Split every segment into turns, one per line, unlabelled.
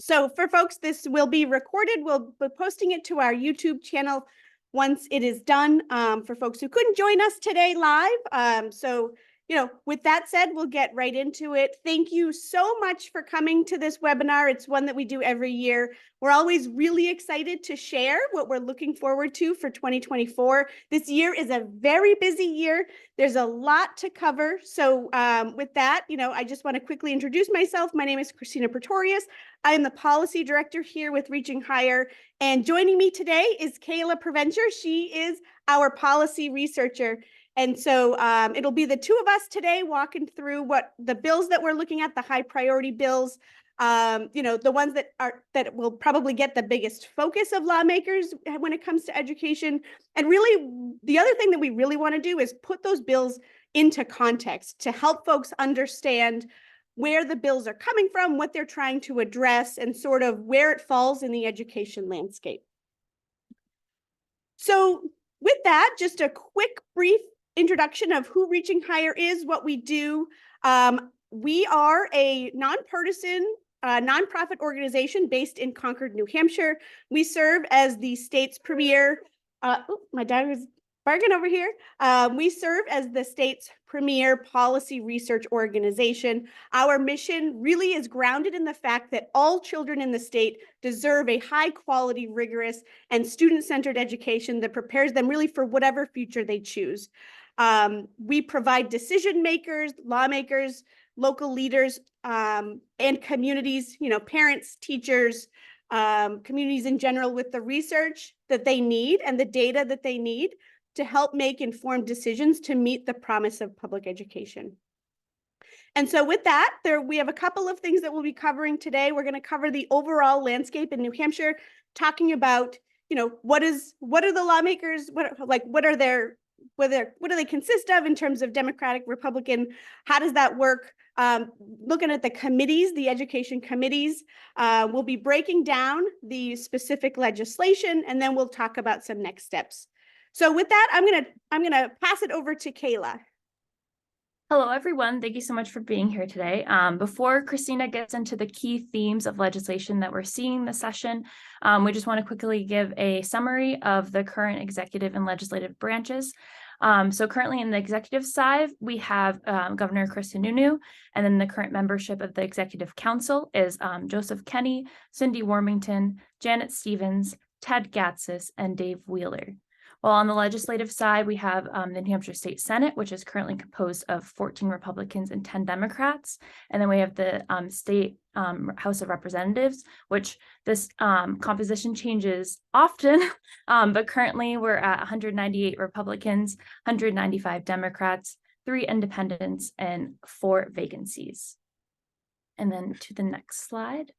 So for folks, this will be recorded. We'll be posting it to our YouTube channel once it is done, for folks who couldn't join us today live. So, with that said, we'll get right into it. Thank you so much for coming to this webinar. It's one that we do every year. We're always really excited to share what we're looking forward to for 2024. This year is a very busy year. There's a lot to cover. So with that, I just want to quickly introduce myself. My name is Christina Pretorius. I am the policy director here with Reaching Higher. And joining me today is Kayla Preventure. She is our policy researcher. And so it'll be the two of us today walking through what the bills that we're looking at, the high priority bills, the ones that will probably get the biggest focus of lawmakers when it comes to education. And really, the other thing that we really want to do is put those bills into context to help folks understand where the bills are coming from, what they're trying to address, and sort of where it falls in the education landscape. So with that, just a quick, brief introduction of who Reaching Higher is, what we do. We are a nonpartisan nonprofit organization based in Concord, New Hampshire. We serve as the state's premier, my dog is barking over here. We serve as the state's premier policy research organization. Our mission really is grounded in the fact that all children in the state deserve a high quality, rigorous, and student-centered education that prepares them really for whatever future they choose. We provide decision makers, lawmakers, local leaders, and communities, parents, teachers, communities in general, with the research that they need and the data that they need to help make informed decisions to meet the promise of public education. And so with that, we have a couple of things that we'll be covering today. We're going to cover the overall landscape in New Hampshire, talking about, what are the lawmakers, what do they consist of in terms of Democratic, Republican? How does that work? Looking at the committees, the education committees, we'll be breaking down the specific legislation, and then we'll talk about some next steps. So with that, I'm gonna pass it over to Kayla.
Hello, everyone. Thank you so much for being here today. Before Christina gets into the key themes of legislation that we're seeing this session, we just want to quickly give a summary of the current executive and legislative branches. So currently in the executive side, we have Governor Chris Sununu, and then the current membership of the Executive Council is Joseph Kenney, Cindy Warmington, Janet Stevens, Ted Gatsis, and Dave Wheeler. While on the legislative side, we have the New Hampshire State Senate, which is currently composed of 14 Republicans and 10 Democrats. And then we have the state House of Representatives, which this composition changes often, but currently we're at 198 Republicans, 195 Democrats, 3 independents, and 4 vacancies. And then to the next slide.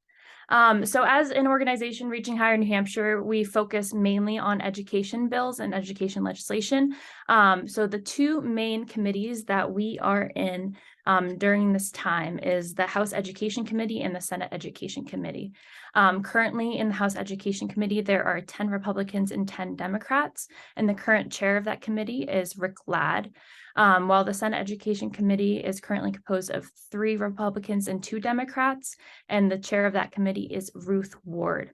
So as an organization, Reaching Higher New Hampshire, we focus mainly on education bills and education legislation. So the 2 main committees that we are in during this time is the House Education Committee and the Senate Education Committee. Currently in the House Education Committee, there are 10 Republicans and 10 Democrats, and the current chair of that committee is Rick Ladd. While the Senate Education Committee is currently composed of 3 Republicans and 2 Democrats, and the chair of that committee is Ruth Ward.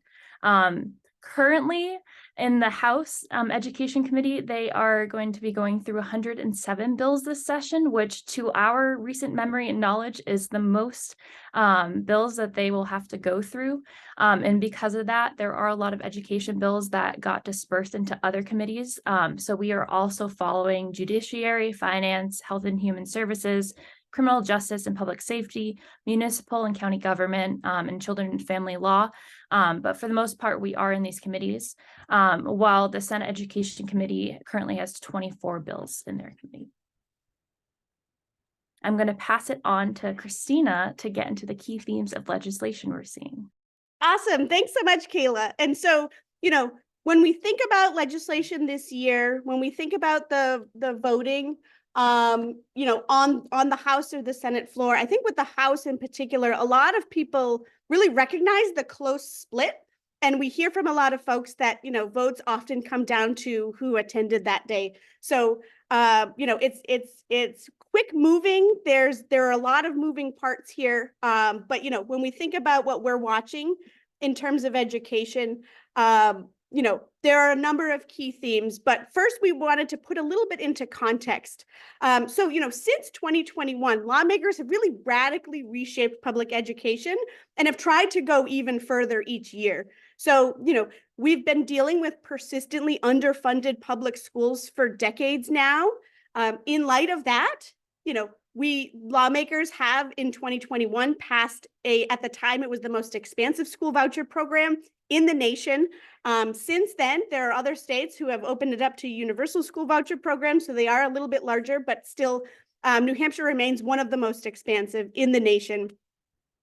Currently in the House Education Committee, they are going to be going through 107 bills this session, which to our recent memory and knowledge is the most bills that they will have to go through. And because of that, there are a lot of education bills that got dispersed into other committees. So we are also following Judiciary, Finance, Health and Human Services, Criminal Justice and Public Safety, Municipal and County Government, and Children and Family Law. But for the most part, we are in these committees, while the Senate Education Committee currently has 24 bills in their committee. I'm going to pass it on to Christina to get into the key themes of legislation we're seeing.
Awesome. Thanks so much, Kayla. And so, when we think about legislation this year, when we think about the voting, on the House or the Senate floor, I think with the House in particular, a lot of people really recognize the close split. And we hear from a lot of folks that, votes often come down to who attended that day. So, it's quick moving. There are a lot of moving parts here. But, when we think about what we're watching, in terms of education. There are a number of key themes, but first we wanted to put a little bit into context. Since 2021, lawmakers have really radically reshaped public education and have tried to go even further each year. So, we've been dealing with persistently underfunded public schools for decades now. In light of that, lawmakers have in 2021 passed at the time, it was the most expansive school voucher program in the nation. Since then, there are other states who have opened it up to universal school voucher programs, so they are a little bit larger, but still, New Hampshire remains one of the most expansive in the nation.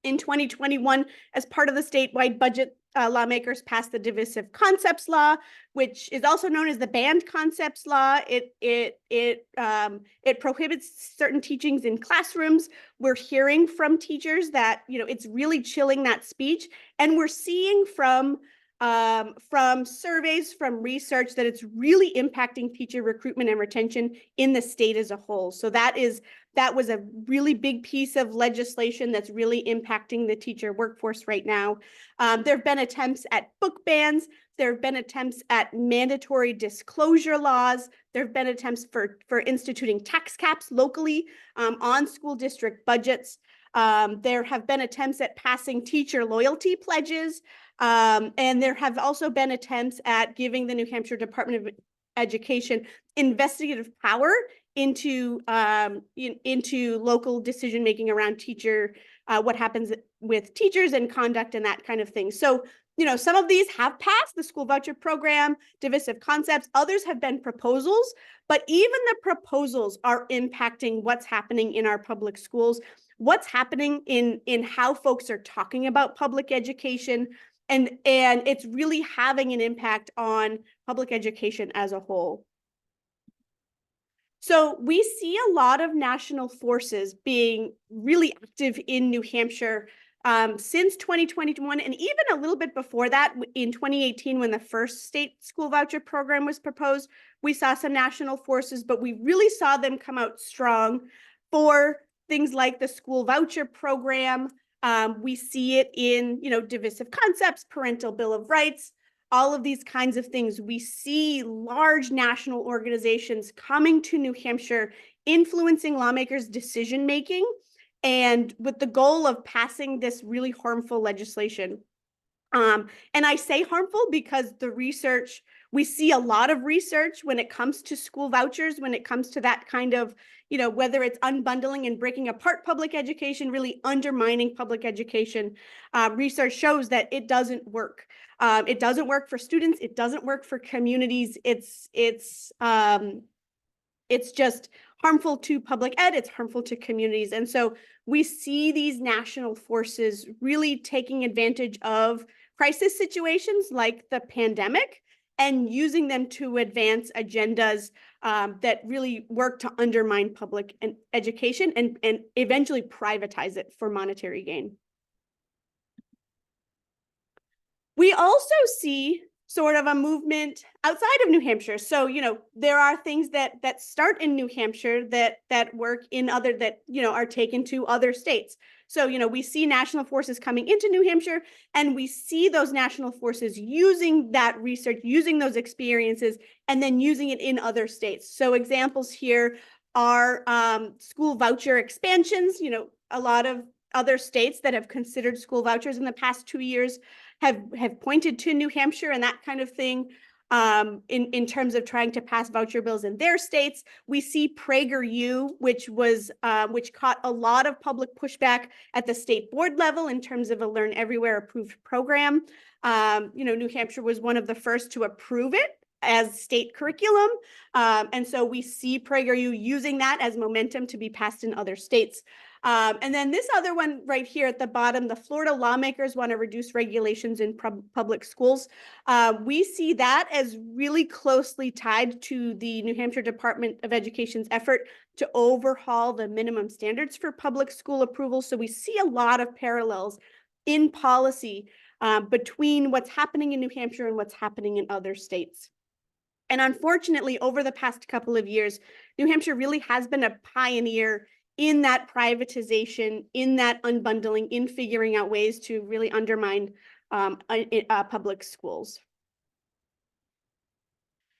In 2021, as part of the statewide budget, lawmakers passed the Divisive Concepts Law, which is also known as the Banned Concepts Law. It prohibits certain teachings in classrooms. We're hearing from teachers that it's really chilling that speech, and we're seeing from surveys, from research, that it's really impacting teacher recruitment and retention in the state as a whole. So that was a really big piece of legislation that's really impacting the teacher workforce right now. There have been attempts at book bans. There have been attempts at mandatory disclosure laws. There have been attempts for instituting tax caps locally on school district budgets. There have been attempts at passing teacher loyalty pledges. And there have also been attempts at giving the New Hampshire Department of Education investigative power into local decision making around what happens with teachers and conduct and that kind of thing. So, some of these have passed, the school voucher program, Divisive Concepts. Others have been proposals, but even the proposals are impacting what's happening in our public schools, what's happening in how folks are talking about public education. And it's really having an impact on public education as a whole. So we see a lot of national forces being really active in New Hampshire since 2021, and even a little bit before that. In 2018, when the first state school voucher program was proposed, we saw some national forces, but we really saw them come out strong for things like the school voucher program. We see it in, Divisive Concepts, Parental Bill of Rights, all of these kinds of things. We see large national organizations coming to New Hampshire, influencing lawmakers' decision-making, and with the goal of passing this really harmful legislation. And I say harmful because we see a lot of research when it comes to school vouchers, when it comes to that kind of, whether it's unbundling and breaking apart public education, really undermining public education. Research shows that it doesn't work. It doesn't work for students. It doesn't work for communities. It's just harmful to public ed. It's harmful to communities. And so we see these national forces really taking advantage of crisis situations like the pandemic and using them to advance agendas that really work to undermine public education and eventually privatize it for monetary gain. We also see sort of a movement outside of New Hampshire. So, there are things that start in New Hampshire that work in are taken to other states. So, we see national forces coming into New Hampshire, and we see those national forces using that research, using those experiences, and then using it in other states. So examples here are school voucher expansions. A lot of other states that have considered school vouchers in the past 2 years have pointed to New Hampshire and that kind of thing in terms of trying to pass voucher bills in their states. We see PragerU, which caught a lot of public pushback at the state board level in terms of a Learn Everywhere approved program. New Hampshire was one of the first to approve it as state curriculum. And so we see PragerU using that as momentum to be passed in other states. And then this other one right here at the bottom, the Florida lawmakers want to reduce regulations in public schools. We see that as really closely tied to the New Hampshire Department of Education's effort to overhaul the minimum standards for public school approval. So we see a lot of parallels in policy between what's happening in New Hampshire and what's happening in other states. And unfortunately, over the past couple of years, New Hampshire really has been a pioneer in that privatization, in that unbundling, in figuring out ways to really undermine public schools.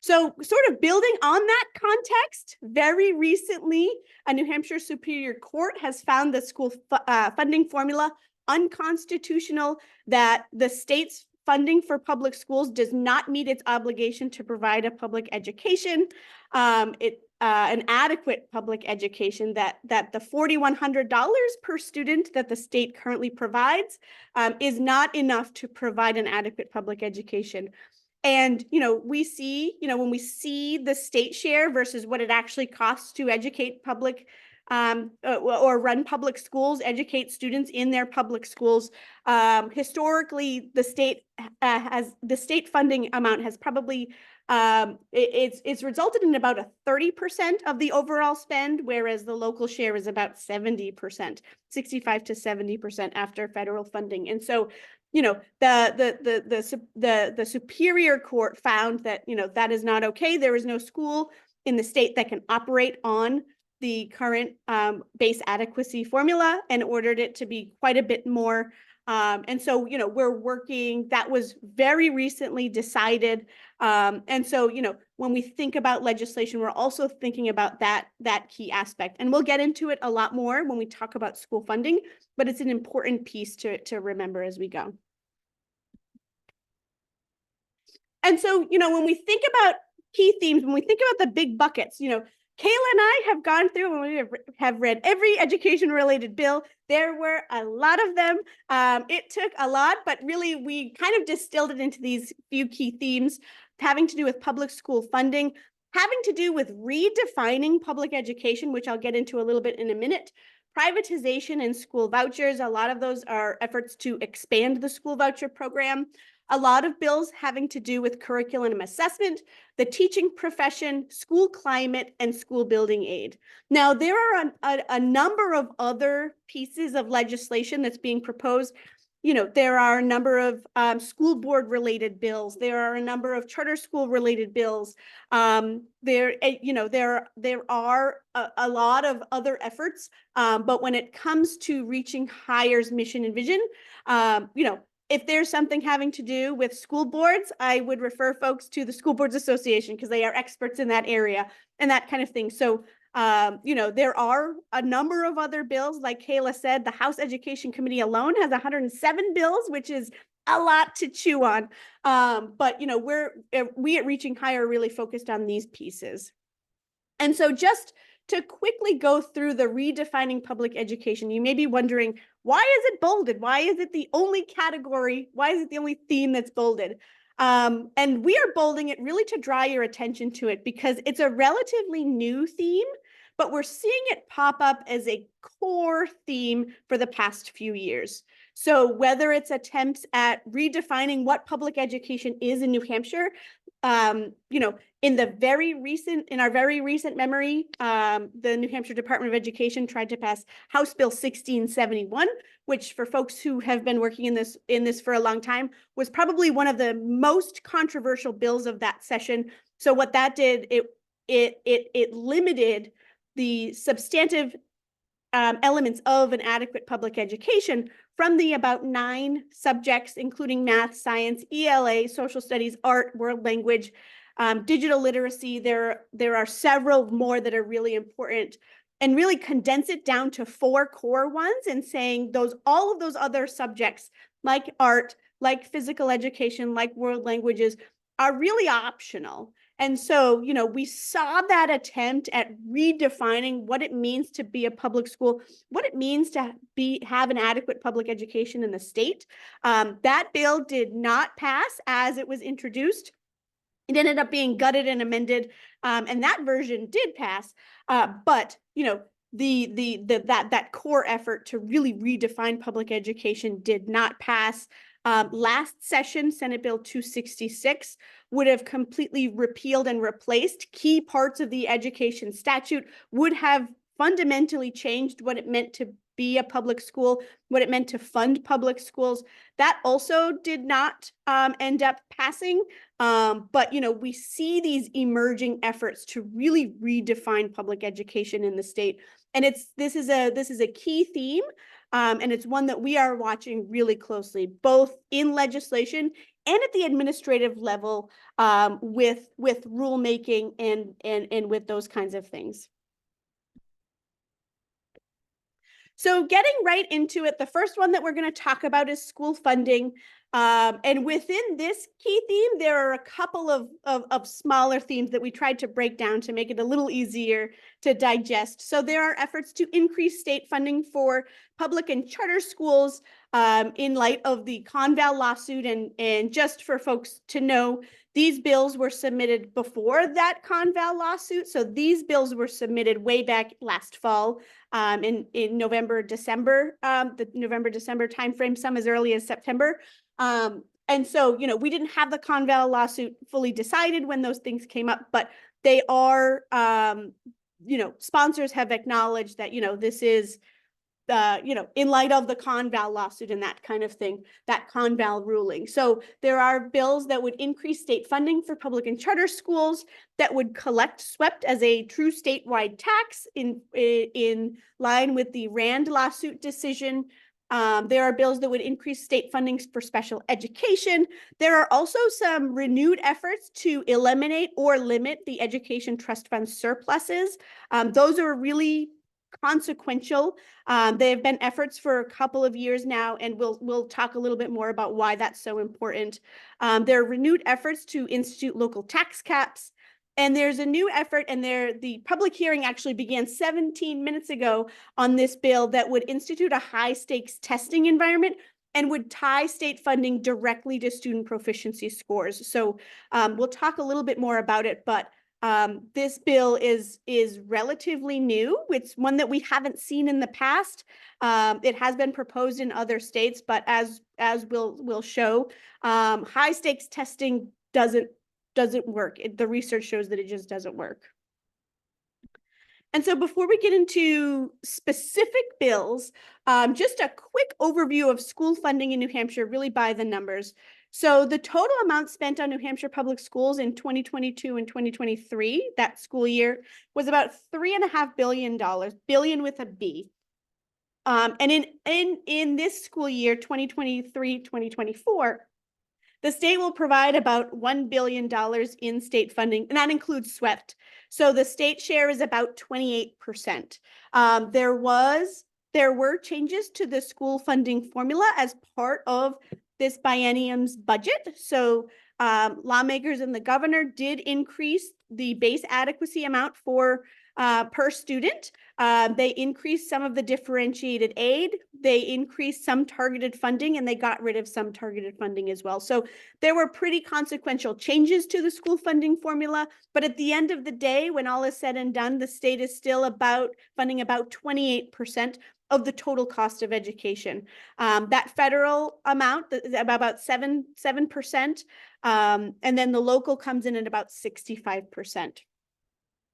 So sort of building on that context, very recently, a New Hampshire Superior Court has found the school funding formula unconstitutional, that the state's funding for public schools does not meet its obligation to provide a public education, an adequate public education, that the $4,100 per student that the state currently provides is not enough to provide an adequate public education. And, we see, when we see the state share versus what it actually costs to educate public or run public schools, educate students in their public schools, historically, the state funding amount has probably it's resulted in about 30% of the overall spend, whereas the local share is about 70%, 65 to 70% after federal funding. And so, the Superior Court found that, that is not okay. There is no school in the state that can operate on the current base adequacy formula, and ordered it to be quite a bit more. And so, we're working, that was very recently decided. And so, when we think about legislation, we're also thinking about that key aspect. And we'll get into it a lot more when we talk about school funding, but it's an important piece to remember as we go. And so, when we think about key themes, when we think about the big buckets, Kayla and I have gone through and we have read every education-related bill. There were a lot of them. It took a lot, but really we kind of distilled it into these few key themes having to do with public school funding, having to do with redefining public education, which I'll get into a little bit in a minute, privatization and school vouchers. A lot of those are efforts to expand the school voucher program. A lot of bills having to do with curriculum assessment, the teaching profession, school climate, and school building aid. Now, there are a number of other pieces of legislation that's being proposed. There are a number of school board related bills. There are a number of charter school related bills. There are a lot of other efforts. But when it comes to reaching higher's mission and vision, if there's something having to do with school boards, I would refer folks to the School Boards Association because they are experts in that area and that kind of thing. So, there are a number of other bills. Like Kayla said, the House Education Committee alone has 107 bills, which is a lot to chew on. But, we at Reaching Higher are really focused on these pieces. And so just to quickly go through the redefining public education, you may be wondering, why is it bolded? Why is it the only category? Why is it the only theme that's bolded? And we are bolding it really to draw your attention to it because it's a relatively new theme, but we're seeing it pop up as a core theme for the past few years. So whether it's attempts at redefining what public education is in New Hampshire, in our very recent memory, the New Hampshire Department of Education tried to pass House Bill 1671, which for folks who have been working in this for a long time was probably one of the most controversial bills of that session. So what that did, it limited the substantive elements of an adequate public education from the about 9 subjects, including math, science, ELA, social studies, art, world language, digital literacy. There are several more that are really important, and really condense it down to 4 core ones and saying all of those other subjects like art, like physical education, like world languages are really optional. And so, we saw that attempt at redefining what it means to be a public school, what it means to have an adequate public education in the state. That bill did not pass as it was introduced. It ended up being gutted and amended, and that version did pass. But that core effort to really redefine public education did not pass. Last session, Senate Bill 266 would have completely repealed and replaced key parts of the education statute, would have fundamentally changed what it meant to be a public school, what it meant to fund public schools. That also did not end up passing. But we see these emerging efforts to really redefine public education in the state. And this is a key theme And it's one that we are watching really closely, both in legislation and at the administrative level, with rulemaking and with those kinds of things. So getting right into it, the first one that we're going to talk about is school funding. And within this key theme, there are a couple of smaller themes that we tried to break down to make it a little easier to digest. So there are efforts to increase state funding for public and charter schools in light of the Conval lawsuit. And just for folks to know, these bills were submitted before that Conval lawsuit. So these bills were submitted way back last fall in November, December, the November-December timeframe, some as early as September. And so, we didn't have the Conval lawsuit fully decided when those things came up, but they are, sponsors have acknowledged that, this is, in light of the Conval lawsuit and that kind of thing, that Conval ruling. So there are bills that would increase state funding for public and charter schools, that would collect SWEPT as a true statewide tax in line with the Rand lawsuit decision. There are bills that would increase state funding for special education. There are also some renewed efforts to eliminate or limit the education trust fund surpluses. Those are really consequential. They have been efforts for a couple of years now, and we'll talk a little bit more about why that's so important. There are renewed efforts to institute local tax caps. And there's a new effort, and the public hearing actually began 17 minutes ago on this bill that would institute a high stakes testing environment and would tie state funding directly to student proficiency scores. So we'll talk a little bit more about it, but this bill is relatively new. It's one that we haven't seen in the past. It has been proposed in other states, but as we'll show, high stakes testing doesn't work. The research shows that it just doesn't work. And so before we get into specific bills, just a quick overview of school funding in New Hampshire, really by the numbers. So the total amount spent on New Hampshire public schools in 2022 and 2023, that school year, was about $3.5 billion, billion with a B. And in this school year, 2023-2024, the state will provide about $1 billion in state funding, and that includes SWEPT. So the state share is about 28%. There were changes to the school funding formula as part of this biennium's budget. So lawmakers and the governor did increase the base adequacy amount for per student. They increased some of the differentiated aid. They increased some targeted funding, and they got rid of some targeted funding as well. So there were pretty consequential changes to the school funding formula. But at the end of the day, when all is said and done, the state is still funding about 28% of the total cost of education. That federal amount, about 7%, and then the local comes in at about 65%.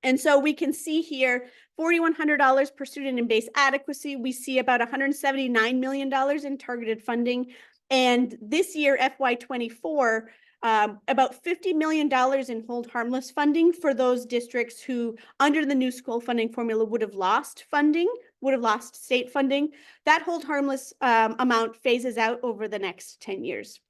And so we can see here, $4,100 per student in base adequacy. We see about $179 million in targeted funding. And this year, FY24, about $50 million in hold harmless funding for those districts who, under the new school funding formula, would have lost funding, would have lost state funding. That hold harmless amount phases out over the next 10 years.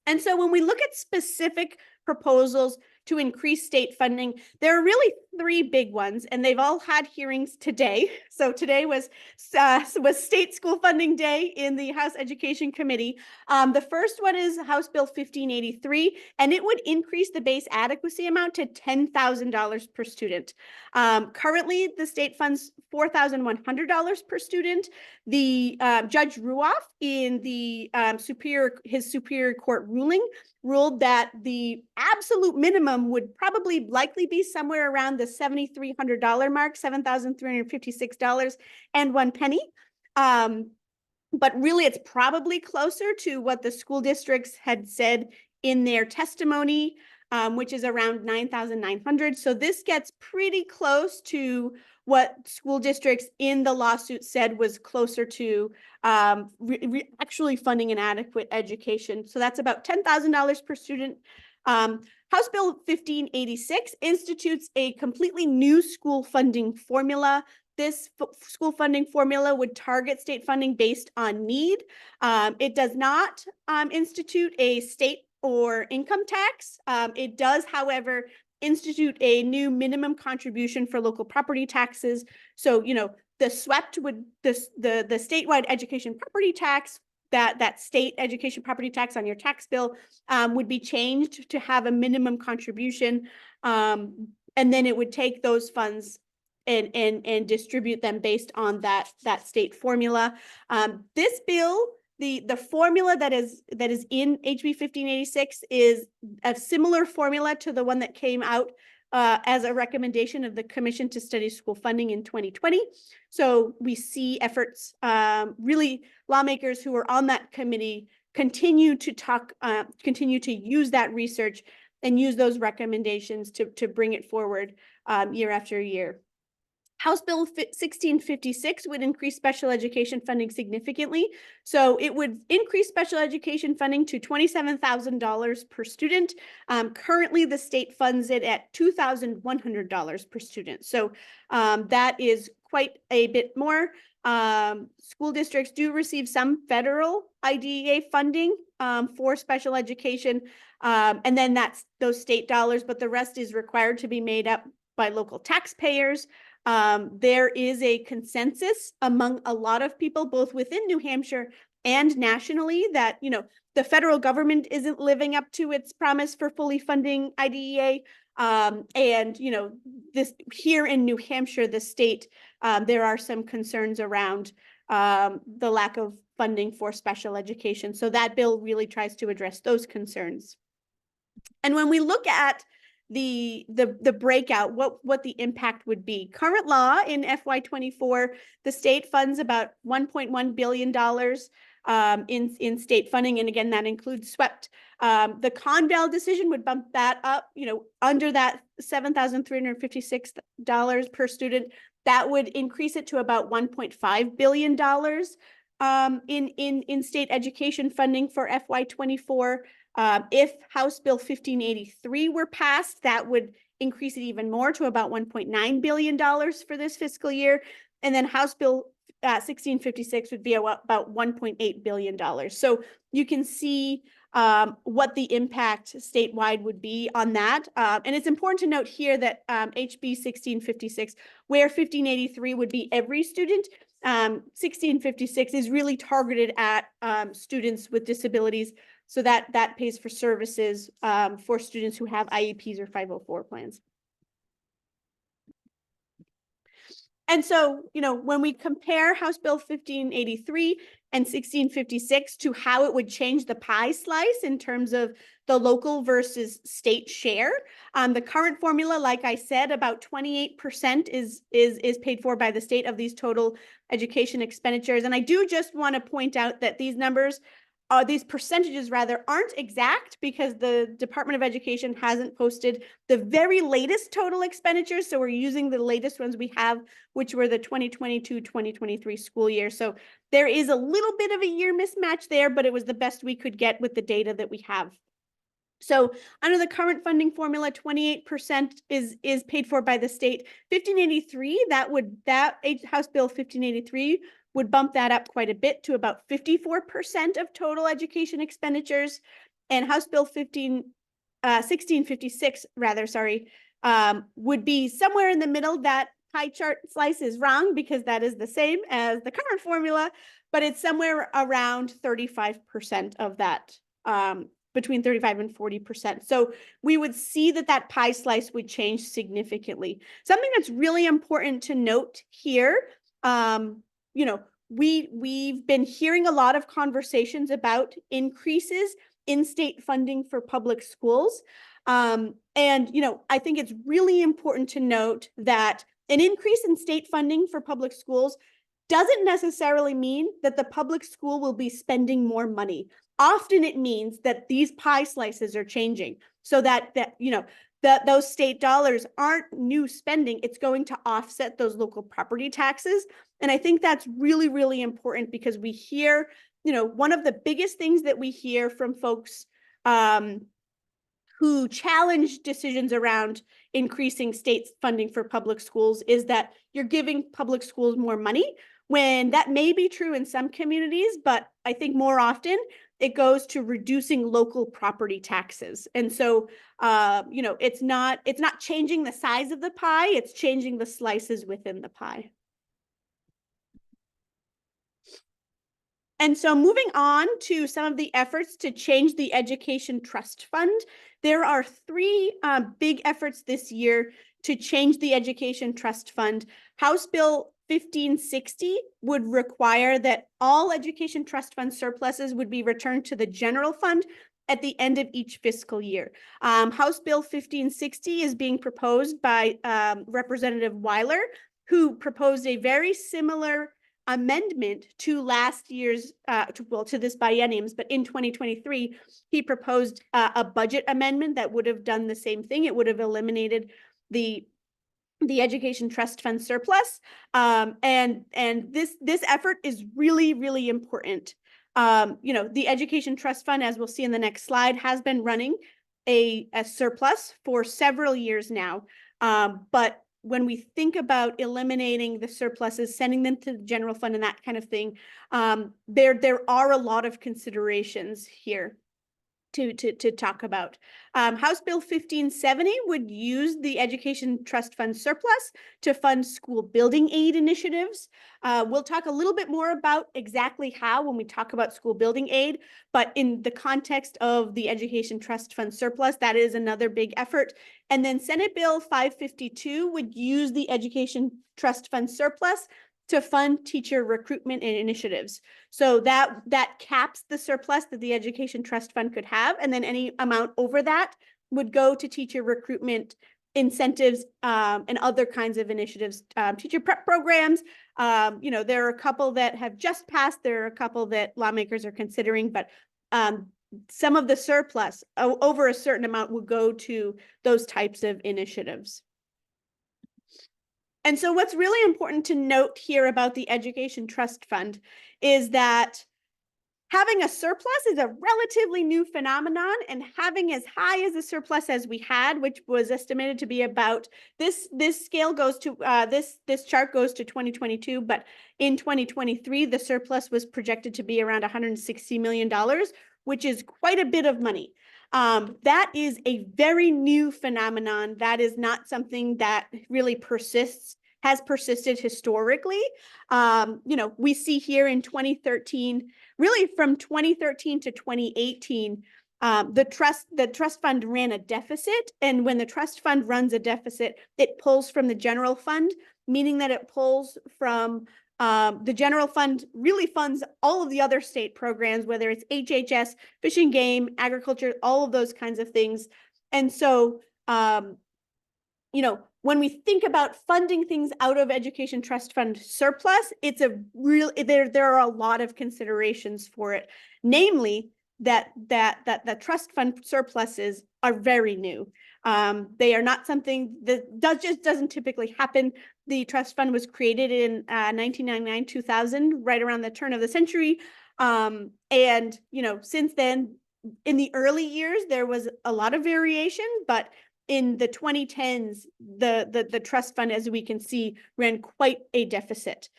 And so when we look at specific proposals to increase state funding, there are really three big ones, and they've all had hearings today. So today was State School Funding Day in the House Education Committee. The first one is House Bill 1583, and it would increase the base adequacy amount to $10,000 per student. Currently, the state funds $4,100 per student. The Judge Ruoff in the his Superior Court ruling ruled that the absolute minimum would probably likely be somewhere around the $7,300 mark, $7,356.01. But really, it's probably closer to what the school districts had said in their testimony, which is around $9,900. So this gets pretty close to what school districts in the lawsuit said was closer to actually funding an adequate education. So that's about $10,000 per student. House Bill 1586 institutes a completely new school funding formula this school funding formula would target state funding based on need. It does not institute a state or income tax. It does, however, institute a new minimum contribution for local property taxes. So, you know, the SWEPT would, the statewide education property tax, that state education property tax on your tax bill would be changed to have a minimum contribution. And then it would take those funds and distribute them based on that state formula. This bill, the formula that is in HB 1586 is a similar formula to the one that came out as a recommendation of the Commission to Study School Funding in 2020. So we see efforts, really lawmakers who are on that committee continue to use that research and use those recommendations to bring it forward year after year. House Bill 1656 would increase special education funding significantly. So it would increase special education funding to $27,000 per student. Currently, the state funds it at $2,100 per student. So that is quite a bit more. School districts do receive some federal IDEA funding for special education. And then that's those state dollars, but the rest is required to be made up by local taxpayers. There is a consensus among a lot of people, both within New Hampshire and nationally, that, you know, the federal government isn't living up to its promise for fully funding IDEA. And, you know, this here in New Hampshire, the state, there are some concerns around the lack of funding for special education. So that bill really tries to address those concerns. And when we look at the breakout, what the impact would be. Current law in FY24, the state funds about $1.1 billion in state funding, and again that includes SWEPT. The Conval decision would bump that up, you know, under that $7,356 per student. That would increase it to about $1.5 billion in state education funding for FY24. If House Bill 1583 were passed, that would increase it even more to about $1.9 billion for this fiscal year. And then House Bill 1656 would be about $1.8 billion. So you can see what the impact statewide would be on that. And it's important to note here that HB 1656, where 1583 would be every student, 1656 is really targeted at students with disabilities. So that pays for services for students who have IEPs or 504 plans. And so, you know, when we compare House Bill 1583 and 1656 to how it would change the pie slice in terms of the local versus state share, the current formula, like I said, about 28% is paid for by the state of these total education expenditures. And I do just want to point out that these numbers, these percentages rather, aren't exact because the Department of Education hasn't posted the very latest total expenditures. So we're using the latest ones we have, which were the 2022-2023 school year. So there is a little bit of a year mismatch there, but it was the best we could get with the data that we have. So under the current funding formula, 28% is paid for by the state. 1583, that House Bill 1583 would bump that up quite a bit to about 54% of total education expenditures. And House Bill 1656, would be somewhere in the middle. That pie chart slice is wrong because that is the same as the current formula, but it's somewhere around 35% of that, between 35 and 40%. So we would see that pie slice would change significantly. Something that's really important to note here, you know, we've been hearing a lot of conversations about increases in state funding for public schools. And, you know, I think it's really important to note that an increase in state funding for public schools doesn't necessarily mean that the public school will be spending more money. Often it means that these pie slices are changing so that you know, those state dollars aren't new spending. It's going to offset those local property taxes. And I think that's really, really important because we hear, you know, one of the biggest things that we hear from folks who challenge decisions around increasing state funding for public schools is that you're giving public schools more money, when that may be true in some communities, but I think more often it goes to reducing local property taxes. And so, you know, it's not changing the size of the pie, it's changing the slices within the pie. And so moving on to some of the efforts to change the Education Trust Fund, there are three big efforts this year to change the Education Trust Fund. House Bill 1560 would require that all Education Trust Fund surpluses would be returned to the general fund at the end of each fiscal year. House Bill 1560 is being proposed by Representative Weiler, who proposed a very similar amendment to last year's, to this biennium's, but in 2023, he proposed a budget amendment that would have done the same thing. It would have eliminated the Education Trust Fund surplus. And this effort is really, really important. You know, the Education Trust Fund, as we'll see in the next slide, has been running a surplus for several years now. But when we think about eliminating the surpluses, sending them to the general fund and that kind of thing, there are a lot of considerations here to talk about. House Bill 1570 would use the Education Trust Fund surplus to fund school building aid initiatives. We'll talk a little bit more about exactly how when we talk about school building aid, but in the context of the Education Trust Fund surplus, that is another big effort. And then Senate Bill 552 would use the Education Trust Fund surplus to fund teacher recruitment and initiatives. So that caps the surplus that the Education Trust Fund could have, and then any amount over that would go to teacher recruitment incentives and other kinds of initiatives, teacher prep programs. You know, there are a couple that have just passed, there are a couple that lawmakers are considering, but some of the surplus over a certain amount will go to those types of initiatives. And so what's really important to note here about the Education Trust Fund is that having a surplus is a relatively new phenomenon, and having as high as a surplus as we had, which was estimated to be about this scale goes to this chart goes to 2022, but in 2023 the surplus was projected to be around $160 million, which is quite a bit of money. That is a very new phenomenon. That is not something that really has persisted historically. You know, we see here in 2013, really from 2013 to 2018, the trust fund ran a deficit. And when the trust fund runs a deficit, it pulls from the general fund, meaning that it pulls from the general fund really funds all of the other state programs, whether it's HHS, Fish and Game, agriculture, all of those kinds of things. And so, you know, when we think about funding things out of Education Trust Fund surplus, it's a real, there are a lot of considerations for it, namely that the trust fund surpluses are very new. They are not something that doesn't typically happen. The trust fund was created in 1999, 2000, right around the turn of the century. And, you know, since then, in the early years, there was a lot of variation, but in the 2010s, the trust fund, as we can see, ran quite a deficit.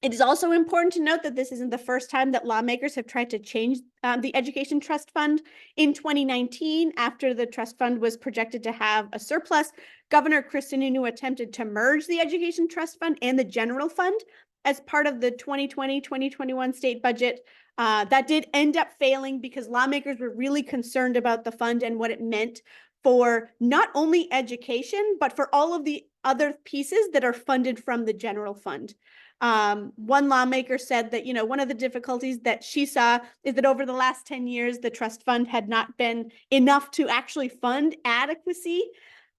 It is also important to note that this isn't the first time that lawmakers have tried to change the Education Trust Fund. In 2019, after the trust fund was projected to have a surplus, Governor Chris Sununu attempted to merge the Education Trust Fund and the general fund as part of the 2020-2021 state budget. That did end up failing because lawmakers were really concerned about the fund and what it meant for not only education, but for all of the other pieces that are funded from the general fund. One lawmaker said that, you know, one of the difficulties that she saw is that over the last 10 years, the trust fund had not been enough to actually fund adequacy.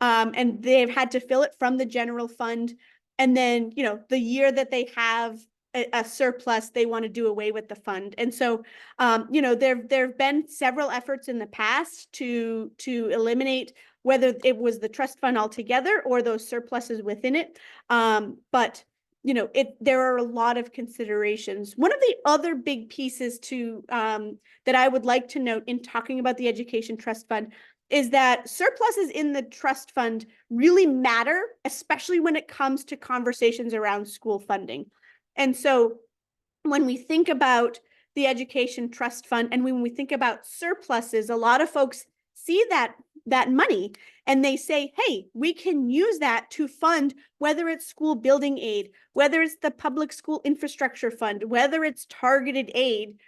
And they've had to fill it from the general fund. And then, you know, the year that they have a surplus, they want to do away with the fund. And so, you know, there have been several efforts in the past to eliminate whether it was the trust fund altogether or those surpluses within it. But there are a lot of considerations. One of the other big pieces that I would like to note in talking about the Education Trust Fund is that surpluses in the trust fund really matter, especially when it comes to conversations around school funding. And so when we think about the Education Trust Fund and when we think about surpluses, a lot of folks see that money and they say, hey, we can use that to fund whether it's school building aid, whether it's the public school infrastructure fund, whether it's targeted aid,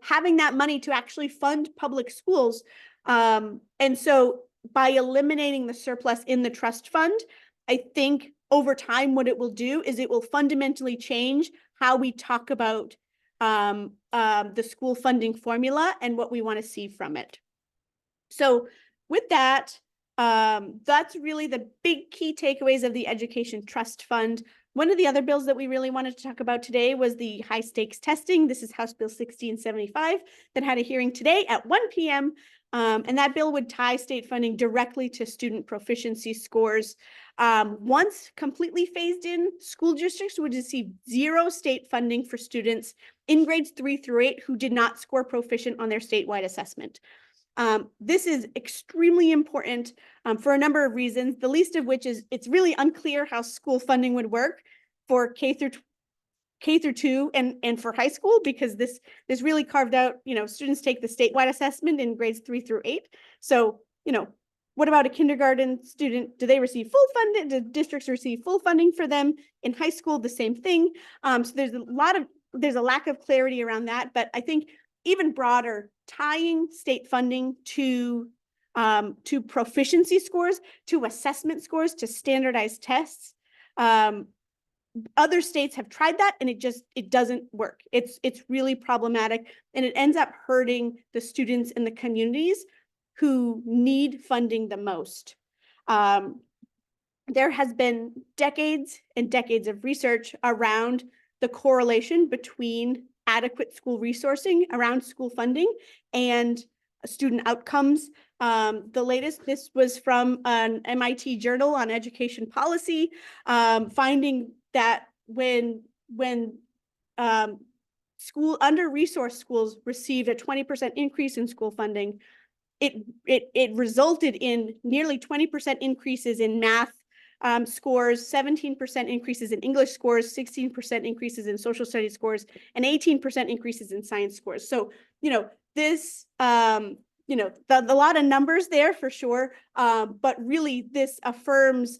having that money to actually fund public schools. And so by eliminating the surplus in the trust fund, I think over time, what it will do is it will fundamentally change how we talk about the school funding formula and what we want to see from it. So with that, that's really the big key takeaways of the Education Trust Fund. One of the other bills that we really wanted to talk about today was the high stakes testing. This is House Bill 1675 that had a hearing today at 1 p.m. And that bill would tie state funding directly to student proficiency scores. Once completely phased in, school districts would receive 0 state funding for students in grades 3 through 8 who did not score proficient on their statewide assessment. This is extremely important for a number of reasons, the least of which is it's really unclear how school funding would work for K through 2 and for high school, because this really carved out, students take the statewide assessment in grades 3 through 8. So, what about a kindergarten student? Do they receive full funding? Do districts receive full funding for them? In high school, the same thing. So there's a lack of clarity around that, but I think even broader, tying state funding to proficiency scores, to assessment scores, to standardized tests. Other states have tried that and it doesn't work. It's really problematic, and it ends up hurting the students and the communities who need funding the most. There has been decades and decades of research around the correlation between adequate school resourcing around school funding and student outcomes. The latest, this was from an MIT journal on education policy, finding that when under-resourced schools received a 20% increase in school funding, it resulted in nearly 20% increases in math scores, 17% increases in English scores, 16% increases in social studies scores, and 18% increases in science scores. So, this, a lot of numbers there for sure, but really this affirms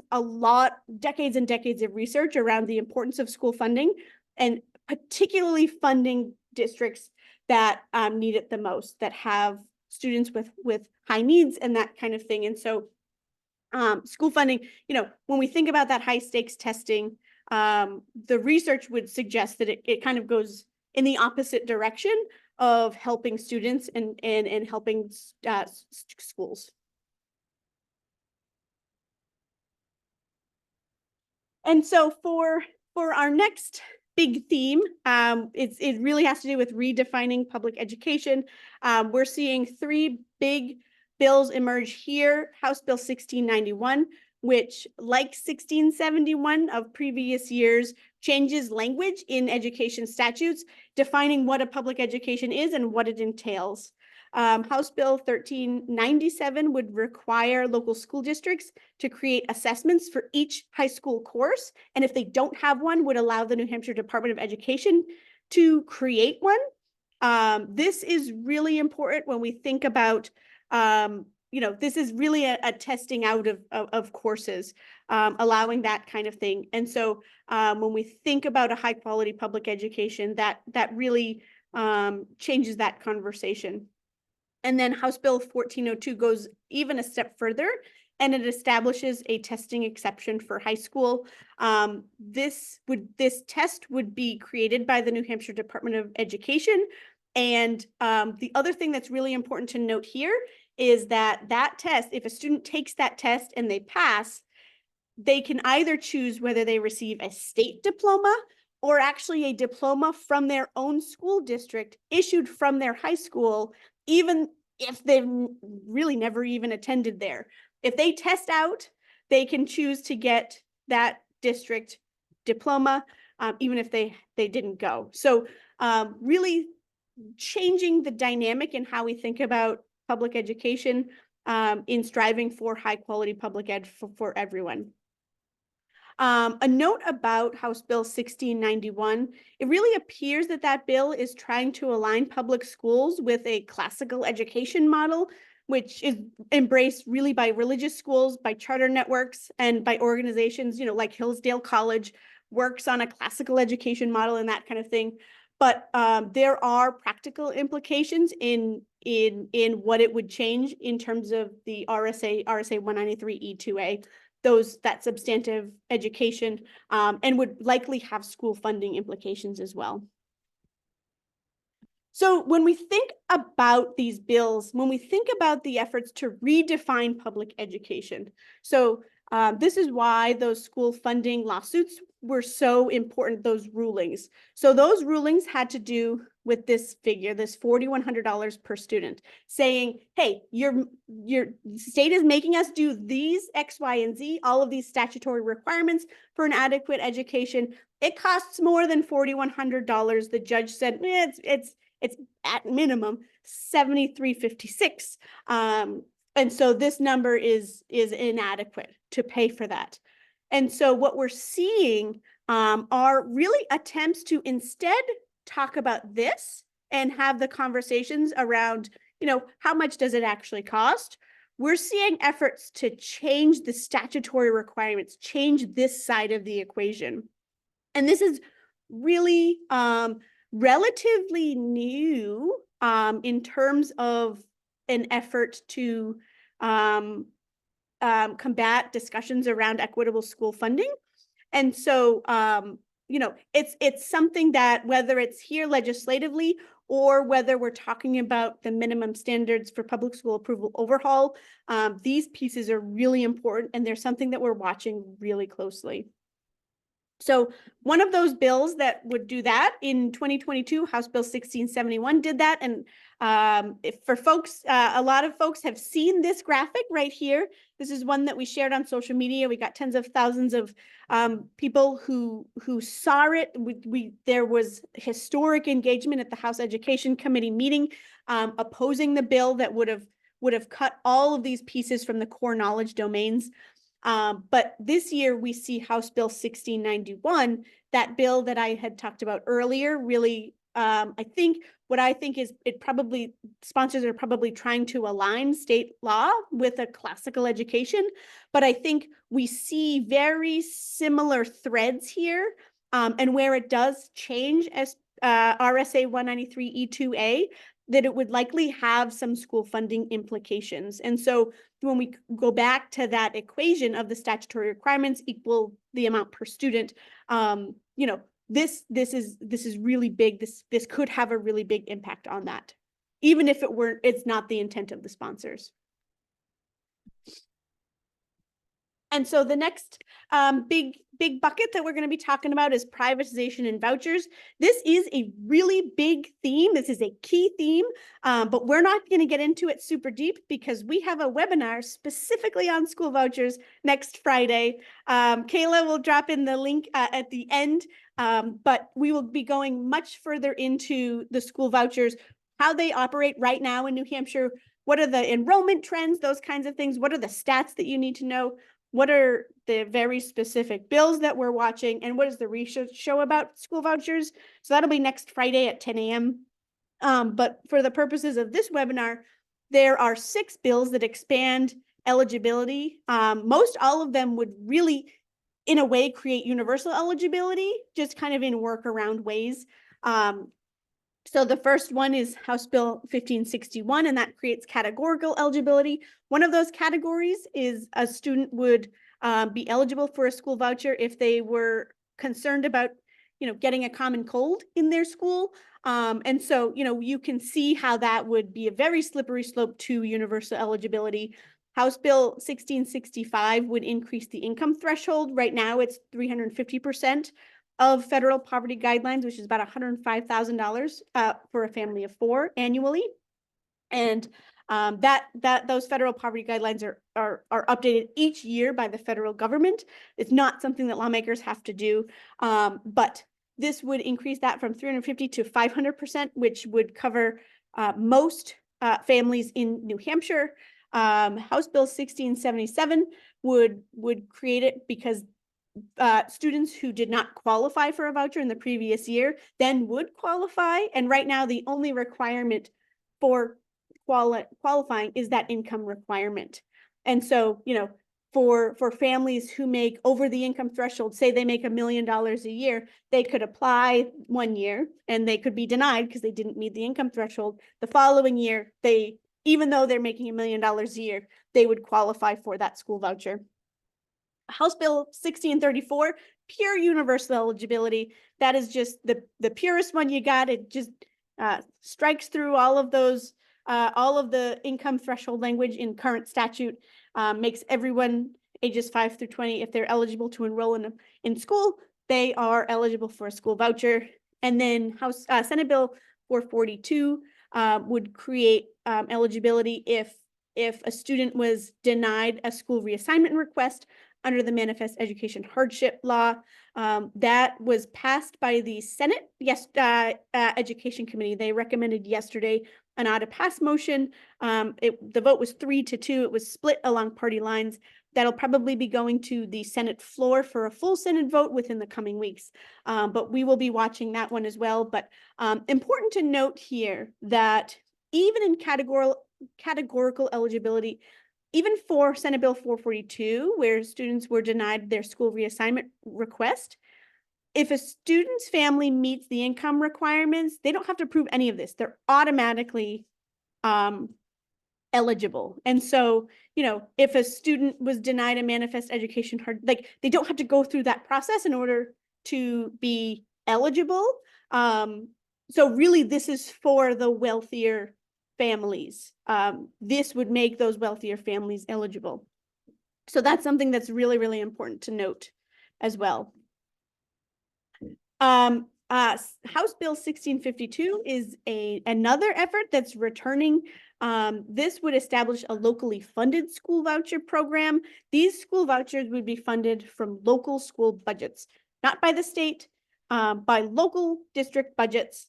decades and decades of research around the importance of school funding, and particularly funding districts that need it the most, that have students with high needs and that kind of thing. And so school funding, when we think about that high stakes testing, the research would suggest that it kind of goes in the opposite direction of helping students and helping schools. And so for our next big theme, it really has to do with redefining public education. We're seeing 3 big bills emerge here. House Bill 1691, which, like 1671 of previous years, changes language in education statutes, defining what a public education is and what it entails. House Bill 1397 would require local school districts to create assessments for each high school course, and if they don't have one, would allow the New Hampshire Department of Education to create one. This is really important when we think about this is really a testing out of courses, allowing that kind of thing. And so when we think about a high quality public education, that really changes that conversation. And then House Bill 1402 goes even a step further, and it establishes a testing exception for high school. This test would be created by the New Hampshire Department of Education. And the other thing that's really important to note here is that test, if a student takes that test and they pass, they can either choose whether they receive a state diploma or actually a diploma from their own school district issued from their high school, even if they've really never even attended there. If they test out, they can choose to get that district diploma. even if they didn't go. So really changing the dynamic in how we think about public education in striving for high quality public ed for everyone. A note about House Bill 1691, it really appears that that bill is trying to align public schools with a classical education model, which is embraced really by religious schools, by charter networks, and by organizations, you know, like Hillsdale College works on a classical education model and that kind of thing. But there are practical implications in what it would change in terms of the RSA 193E2A. That substantive education, and would likely have school funding implications as well. So when we think about these bills, when we think about the efforts to redefine public education, so this is why those school funding lawsuits were so important, those rulings. So those rulings had to do with this figure, this $4,100 per student, saying, hey, your state is making us do these X, Y, and Z, all of these statutory requirements for an adequate education. It costs more than $4,100. The judge said, it's at minimum $73.56. And so this number is inadequate to pay for that. And so what we're seeing are really attempts to instead talk about this and have the conversations around, you know, how much does it actually cost? We're seeing efforts to change the statutory requirements, change this side of the equation. And this is really relatively new in terms of an effort to combat discussions around equitable school funding. And so, you know, it's something that whether it's here legislatively or whether we're talking about the minimum standards for public school approval overhaul, these pieces are really important, and they're something that we're watching really closely. So one of those bills that would do that in 2022, House Bill 1671 did that. And if for folks, a lot of folks have seen this graphic right here. This is one that we shared on social media. We got tens of thousands of people who saw it. There was historic engagement at the House Education Committee meeting opposing the bill that would have cut all of these pieces from the core knowledge domains. But this year we see House Bill 1691, that bill that I had talked about earlier, really, I think is sponsors are probably trying to align state law with a classical education. But I think we see very similar threads here, and where it does change as RSA 193E2A, that it would likely have some school funding implications. And so when we go back to that equation of the statutory requirements equal the amount per student, you know, this is really big. This could have a really big impact on that, even if it's not the intent of the sponsors. And so the next big bucket that we're going to be talking about is privatization and vouchers. This is a really big theme. This is a key theme, but we're not going to get into it super deep because we have a webinar specifically on school vouchers next Friday. Kayla will drop in the link at the end, but we will be going much further into the school vouchers, how they operate right now in New Hampshire, what are the enrollment trends, those kinds of things, what are the stats that you need to know, what are the very specific bills that we're watching, and what is the research show about school vouchers. So that'll be next Friday at 10 a.m. But for the purposes of this webinar, there are 6 bills that expand eligibility. Most all of them would really, in a way, create universal eligibility, just kind of in workaround ways. So the first one is House Bill 1561, and that creates categorical eligibility. One of those categories is a student would be eligible for a school voucher if they were concerned about, you know, getting a common cold in their school. And so, you know, you can see how that would be a very slippery slope to universal eligibility. House Bill 1665 would increase the income threshold. Right now, it's 350% of federal poverty guidelines, which is about $105,000 for a family of 4 annually. And those federal poverty guidelines are updated each year by the federal government. It's not something that lawmakers have to do, but This would increase that from 350 to 500%, which would cover most families in New Hampshire. House Bill 1677 would create it because students who did not qualify for a voucher in the previous year then would qualify. And right now, the only requirement for qualifying is that income requirement. And so, you know, for families who make over the income threshold, say they make $1 million a year, they could apply 1 year and they could be denied because they didn't meet the income threshold. The following year, even though they're making $1 million a year, they would qualify for that school voucher. House Bill 1634, pure universal eligibility. That is just the purest one you got. It just strikes through all of those, all of the income threshold language in current statute, makes everyone ages 5 through 20, if they're eligible to enroll in school, they are eligible for a school voucher. And then Senate Bill 442 would create eligibility if a student was denied a school reassignment request under the Manifest Education Hardship Law. That was passed by the Senate Education Committee. They recommended yesterday an ought to pass motion. The vote was 3-2. It was split along party lines. That'll probably be going to the Senate floor for a full Senate vote within the coming weeks. But we will be watching that one as well. But important to note here that even in categorical eligibility, even for Senate Bill 442, where students were denied their school reassignment request, if a student's family meets the income requirements, they don't have to prove any of this. They're automatically eligible. And so, you know, if a student was denied a manifest education they don't have to go through that process in order to be eligible. So really, this is for the wealthier families. This would make those wealthier families eligible. So that's something that's really, really important to note as well. House Bill 1652 is another effort that's returning. This would establish a locally funded school voucher program. These school vouchers would be funded from local school budgets, not by the state, by local district budgets.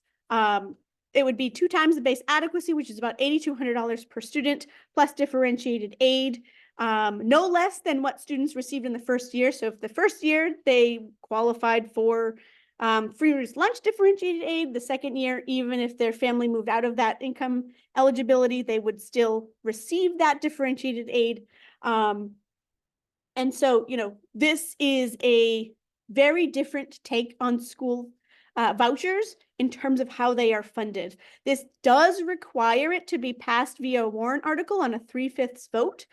It would be 2 times the base adequacy, which is about $8,200 per student, plus differentiated aid, no less than what students received in the first year. So if the first year they qualified for free reduced lunch differentiated aid, the second year, even if their family moved out of that income eligibility, they would still receive that differentiated aid. And so, you know, this is a very different take on school vouchers in terms of how they are funded. This does require it to be passed via a warrant article on a 3/5 vote.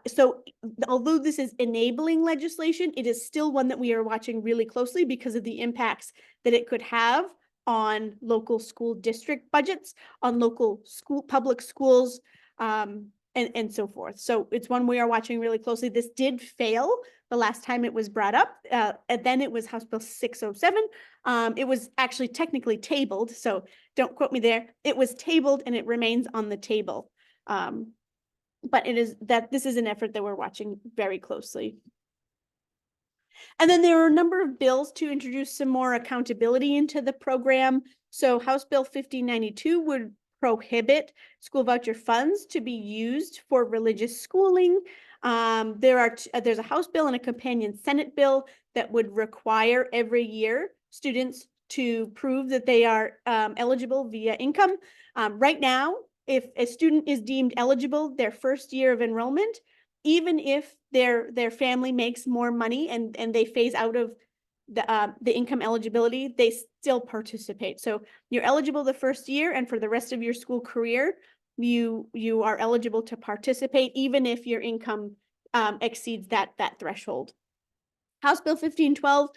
So although this is enabling legislation, it is still one that we are watching really closely because of the impacts that it could have on local school district budgets, on local public schools, and so forth. So it's one we are watching really closely. This did fail the last time it was brought up, and then it was House Bill 607. It was actually technically tabled, so don't quote me there. It was tabled and it remains on the table. But this is an effort that we're watching very closely. And then there are a number of bills to introduce some more accountability into the program. So House Bill 1592 would prohibit school voucher funds to be used for religious schooling. There's a House bill and a companion Senate bill that would require every year students to prove that they are eligible via income. Right now, if a student is deemed eligible their first year of enrollment, even if their family makes more money and they phase out of the income eligibility, they still participate. So you're eligible the first year, and for the rest of your school career, you are eligible to participate even if your income exceeds that threshold. House Bill 1512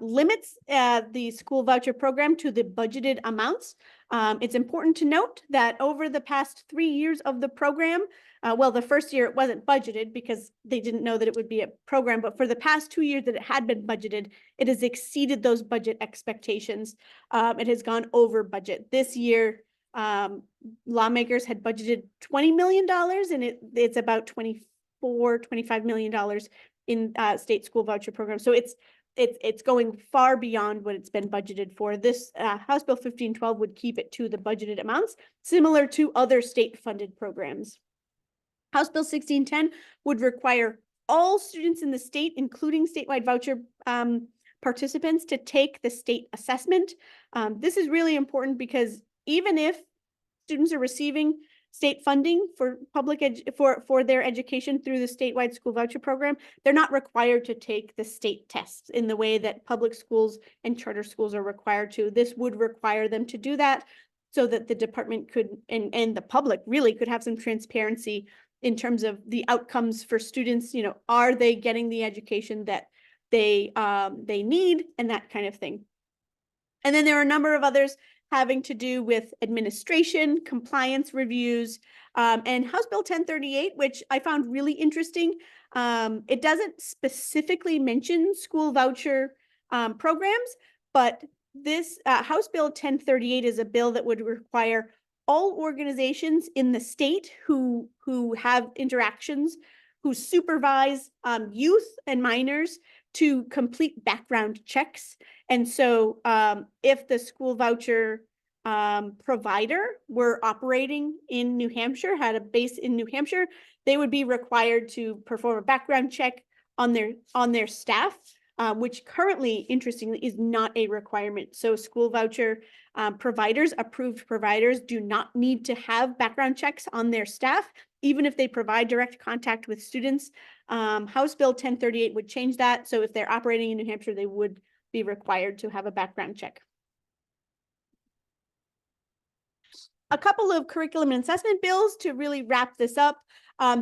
limits the school voucher program to the budgeted amounts. It's important to note that over the past 3 years of the program, well, the first year it wasn't budgeted because they didn't know that it would be a program, but for the past 2 years that it had been budgeted, it has exceeded those budget expectations. It has gone over budget. This year, lawmakers had budgeted $20 million, and it's about $25 million in state school voucher program. So it's it's going far beyond what it's been budgeted for. This House Bill 1512 would keep it to the budgeted amounts, similar to other state-funded programs. House Bill 1610 would require all students in the state, including statewide voucher participants, to take the state assessment. This is really important because even if students are receiving state funding for for their education through the statewide school voucher program, they're not required to take the state tests in the way that public schools and charter schools are required to. This would require them to do that so that the department could, and the public really could have some transparency in terms of the outcomes for students. You know, are they getting the education that they need, and that kind of thing. And then there are a number of others having to do with administration, compliance reviews, and House Bill 1038, which I found really interesting. It doesn't specifically mention school voucher programs, but this House Bill 1038 is a bill that would require all organizations in the state who have interactions, who supervise youth and minors, to complete background checks. And so if the school voucher provider were operating in New Hampshire, had a base in New Hampshire, they would be required to perform a background check on their staff, which currently, interestingly, is not a requirement. So school voucher providers, approved providers, do not need to have background checks on their staff, even if they provide direct contact with students. House Bill 1038 would change that. So if they're operating in New Hampshire, they would be required to have a background check. A couple of curriculum and assessment bills to really wrap this up.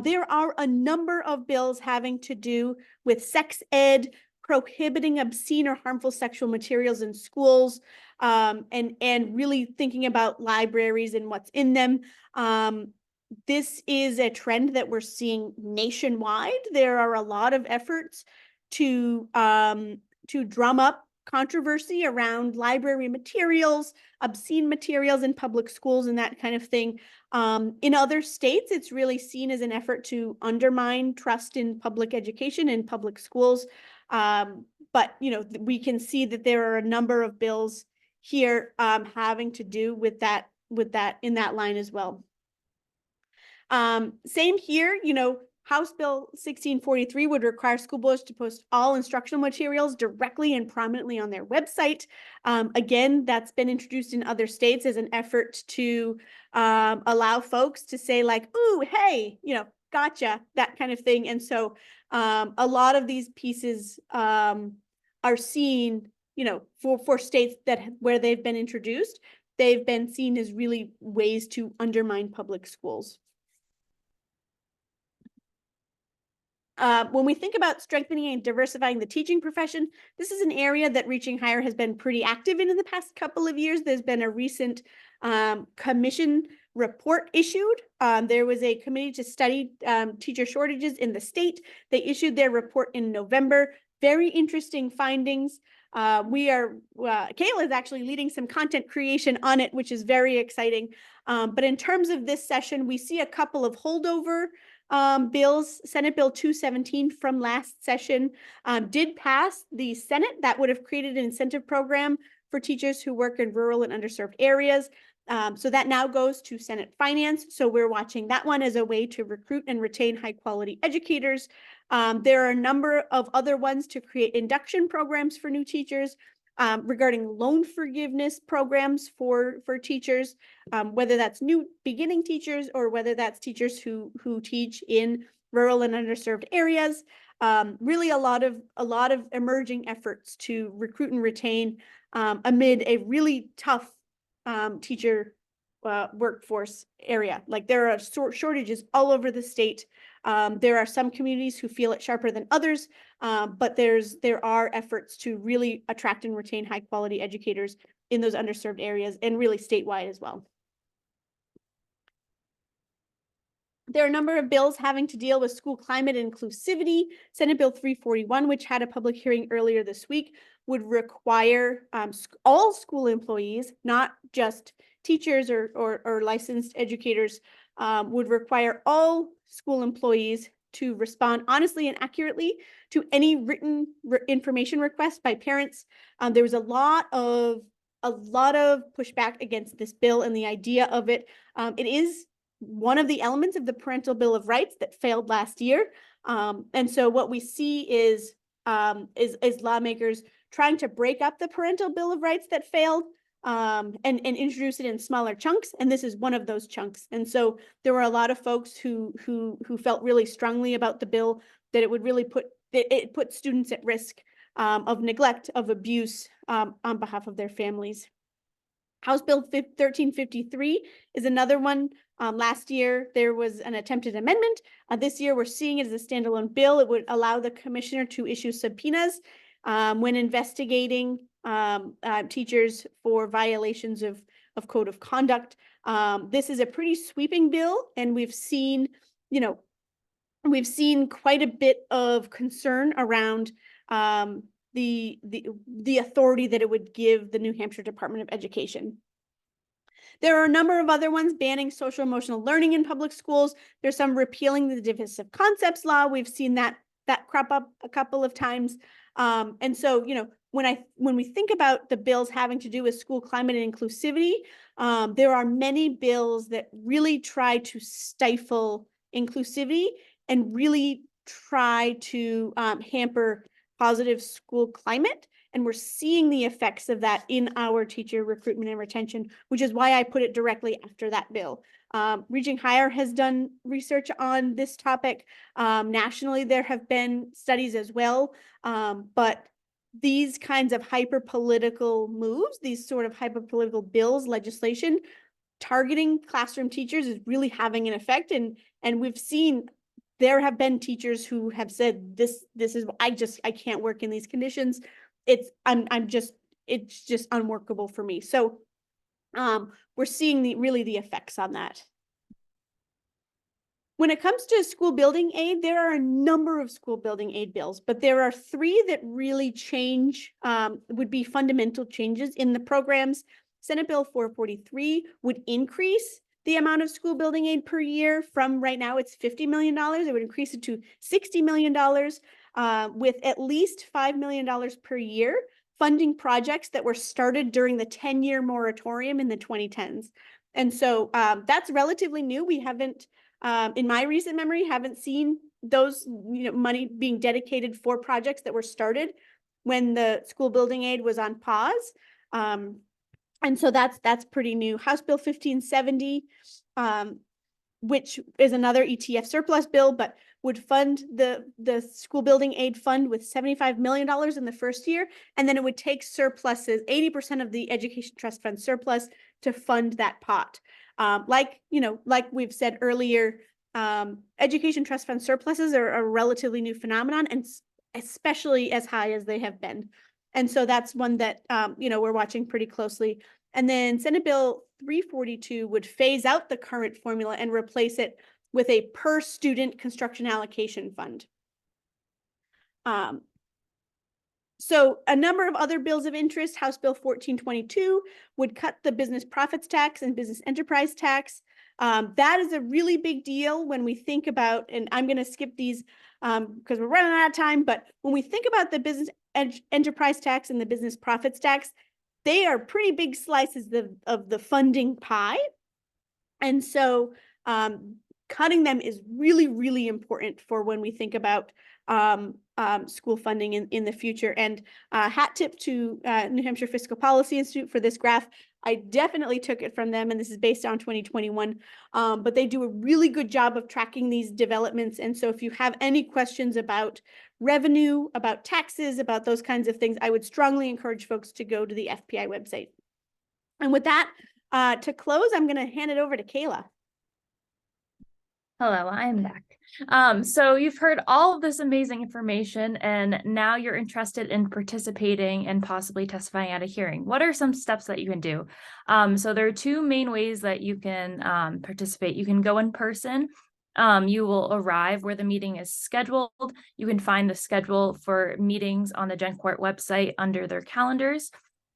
There are a number of bills having to do with sex ed, prohibiting obscene or harmful sexual materials in schools, and really thinking about libraries and what's in them. This is a trend that we're seeing nationwide. There are a lot of efforts to drum up controversy around library materials, obscene materials in public schools, and that kind of thing. In other states, it's really seen as an effort to undermine trust in public education and public schools. But you know, we can see that there are a number of bills here having to do with that in that line as well. Same here, you know, House Bill 1643 would require school boards to post all instructional materials directly and prominently on their website. Again, that's been introduced in other states as an effort to allow folks to say like, ooh, hey, you know, gotcha, that kind of thing. And so a lot of these pieces are seen, you know, for states where they've been introduced, they've been seen as really ways to undermine public schools. When we think about strengthening and diversifying the teaching profession, this is an area that Reaching Higher has been pretty active in the past couple of years. There's been a recent commission report issued. There was a committee to study teacher shortages in the state. They issued their report in November. Very interesting findings. Kayla is actually leading some content creation on it, which is very exciting. But in terms of this session, we see a couple of holdover bills. Senate Bill 217 from last session did pass the Senate. That would have created an incentive program for teachers who work in rural and underserved areas. So that now goes to Senate Finance. So we're watching that one as a way to recruit and retain high quality educators. There are a number of other ones to create induction programs for new teachers, regarding loan forgiveness programs for teachers, whether that's new beginning teachers or whether that's teachers who teach in rural and underserved areas. Really a lot of emerging efforts to recruit and retain amid a really tough teacher workforce area. Like there are shortages all over the state. There are some communities who feel it sharper than others, but there are efforts to really attract and retain high quality educators in those underserved areas and really statewide as well. There are a number of bills having to deal with school climate and inclusivity. Senate Bill 341, which had a public hearing earlier this week, would require all school employees, not just teachers or licensed educators, would require all school employees to respond honestly and accurately to any written information request by parents. There was a lot of pushback against this bill and the idea of it. It is one of the elements of the Parental Bill of Rights that failed last year. And so what we see is lawmakers trying to break up the Parental Bill of Rights that failed, and introduce it in smaller chunks. And this is one of those chunks. And so there were a lot of folks who felt really strongly about the bill, that it would really put students at risk of neglect, of abuse, on behalf of their families. House Bill 1353 is another one. Last year, there was an attempted amendment. This year, we're seeing it as a standalone bill. It would allow the commissioner to issue subpoenas when investigating teachers for violations of code of conduct. This is a pretty sweeping bill, and we've seen quite a bit of concern around the authority that it would give the New Hampshire Department of Education. There are a number of other ones banning social emotional learning in public schools. There's some repealing the divisive concepts law. We've seen that crop up a couple of times. And so, when we think about the bills having to do with school climate and inclusivity, there are many bills that really try to stifle inclusivity and really try to hamper positive school climate. And we're seeing the effects of that in our teacher recruitment and retention, which is why I put it directly after that bill. Reaching Higher has done research on this topic. Nationally, there have been studies as well, but these kinds of hyper-political moves, these sort of hyper-political bills, legislation, targeting classroom teachers is really having an effect. And we've seen there have been teachers who have said, this is, I can't work in these conditions. It's just unworkable for me. So we're seeing the effects on that. When it comes to school building aid, there are a number of school building aid bills, but there are three that really change, would be fundamental changes in the programs. Senate Bill 443 would increase the amount of school building aid per year from right now, it's $50 million. It would increase it to $60 million with at least $5 million per year funding projects that were started during the 10-year moratorium in the 2010s. And so that's relatively new. We haven't, in my recent memory, haven't seen those money being dedicated for projects that were started when the school building aid was on pause. And so that's pretty new. House Bill 1570, which is another ETF surplus bill, but would fund the school building aid fund with $75 million in the first year. And then it would take surpluses, 80% of the education trust fund surplus, to fund that pot. Like we've said earlier, education trust fund surpluses are a relatively new phenomenon, and especially as high as they have been. And so that's one that, we're watching pretty closely. And then Senate Bill 342 would phase out the current formula and replace it with a per student construction allocation fund. So a number of other bills of interest. House Bill 1422 would cut the business profits tax and business enterprise tax. That is a really big deal when we think about, and I'm going to skip these because we're running out of time, but when we think about the business enterprise tax and the business profits tax, they are pretty big slices of the funding pie. And so cutting them is really, really important for when we think about school funding in the future. And hat tip to New Hampshire Fiscal Policy Institute for this graph. I definitely took it from them, and this is based on 2021, but they do a really good job of tracking these developments. And so if you have any questions about revenue, about taxes, about those kinds of things, I would strongly encourage folks to go to the FPI website. And with that, to close, I'm going to hand it over to Kayla.
Hello, I am back. So you've heard all of this amazing information, and now you're interested in participating and possibly testifying at a hearing. What are some steps that you can do? So there are two main ways that you can participate. You can go in person. You will arrive where the meeting is scheduled. You can find the schedule for meetings on the GenCourt website under their calendars.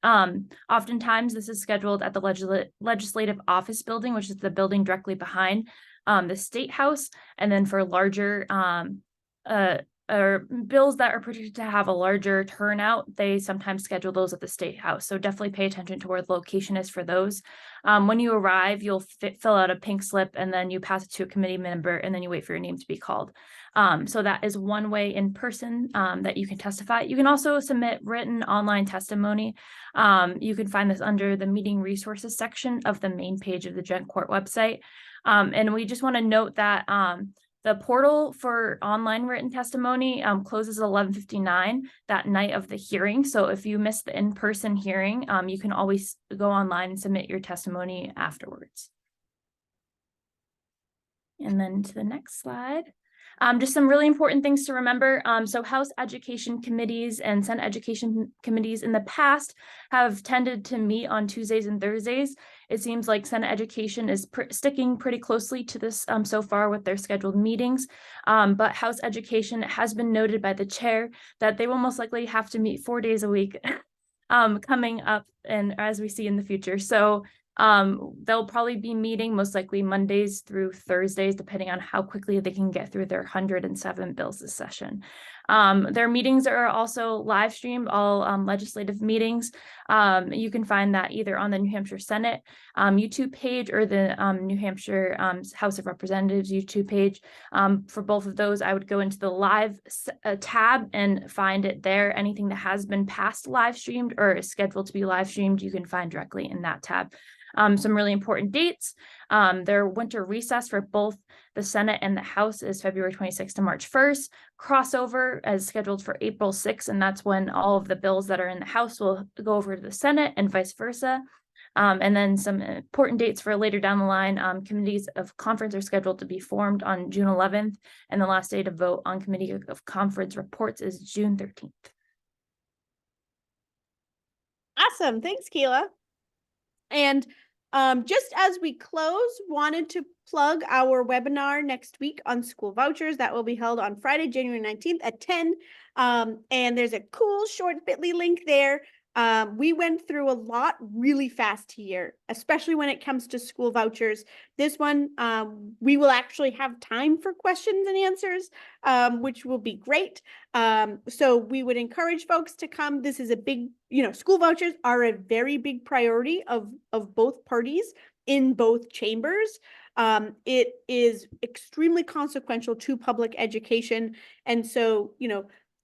Oftentimes this is scheduled at the Legislative Office Building, which is the building directly behind the State House, and then for larger or bills that are predicted to have a larger turnout, they sometimes schedule those at the State House. So definitely pay attention to where the location is for those. When you arrive, you'll fill out a pink slip, and then you pass it to a committee member, and then you wait for your name to be called. So that is one way in person that you can testify. You can also submit written online testimony. You can find this under the meeting resources section of the main page of the Gent Court website. And we just want to note that the portal for online written testimony closes at 11:59 that night of the hearing. So if you miss the in-person hearing, you can always go online and submit your testimony afterwards. And then to the next slide. Just some really important things to remember. So House Education Committees and Senate Education Committees in the past have tended to meet on Tuesdays and Thursdays. It seems like Senate Education is sticking pretty closely to this so far with their scheduled meetings. But House Education has been noted by the chair that they will most likely have to meet 4 days a week coming up, and as we see in the future. So they'll probably be meeting most likely Mondays through Thursdays, depending on how quickly they can get through their 107 bills this session. Their meetings are also live streamed, all legislative meetings. You can find that either on the New Hampshire Senate YouTube page or the New Hampshire House of Representatives YouTube page. For both of those, I would go into the live tab and find it there. Anything that has been past live streamed or is scheduled to be live streamed, you can find directly in that tab. Some really important dates. Their winter recess for both the Senate and the House is February 26th to March 1st. Crossover is scheduled for April 6th, and that's when all of the bills that are in the House will go over to the Senate and vice versa. And then some important dates for later down the line. Committees of conference are scheduled to be formed on June 11th, and the last day to vote on committee of conference reports is June 13th.
Awesome. Thanks, Keela. And just as we close, wanted to plug our webinar next week on school vouchers that will be held on Friday, January 19th at 10. And there's a cool short bit.ly link there. We went through a lot really fast here, especially when it comes to school vouchers. This one, we will actually have time for questions and answers, which will be great. So we would encourage folks to come. This is a big, school vouchers are a very big priority of both parties in both chambers. It is extremely consequential to public education. And so,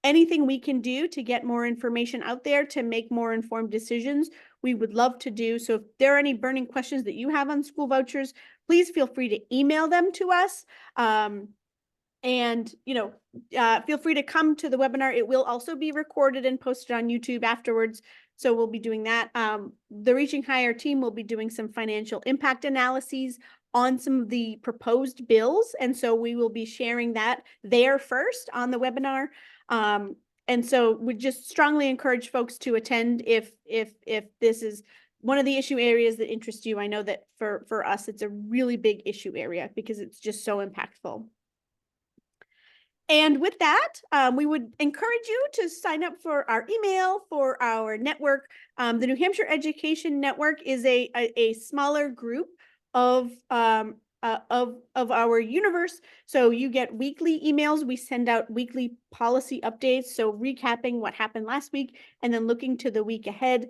anything we can do to get more information out there to make more informed decisions, we would love to do. So if there are any burning questions that you have on school vouchers, please feel free to email them to us. And feel free to come to the webinar. It will also be recorded and posted on YouTube afterwards. So we'll be doing that. The Reaching Higher team will be doing some financial impact analyses on some of the proposed bills. And so we will be sharing that there first on the webinar. And so we just strongly encourage folks to attend if this is one of the issue areas that interest you. I know that for us, it's a really big issue area because it's just so impactful. And with that, we would encourage you to sign up for our email for our network. The New Hampshire Education Network is a smaller group of our universe. So you get weekly emails. We send out weekly policy updates. So recapping what happened last week and then looking to the week ahead.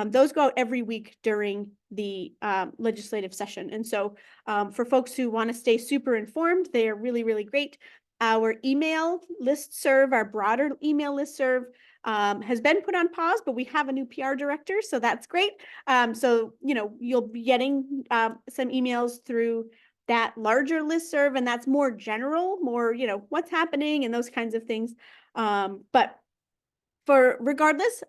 Those go out every week during the legislative session. And so for folks who want to stay super informed, they are really, really great. Our email listserv, our broader email listserv, has been put on pause, but we have a new PR director, so that's great. So, you'll be getting some emails through that larger listserv, and that's more general, more, what's happening and those kinds of things. But regardless,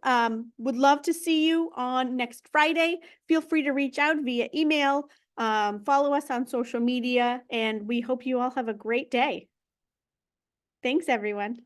would love to see you on next Friday. Feel free to reach out via email, follow us on social media, and we hope you all have a great day. Thanks, everyone.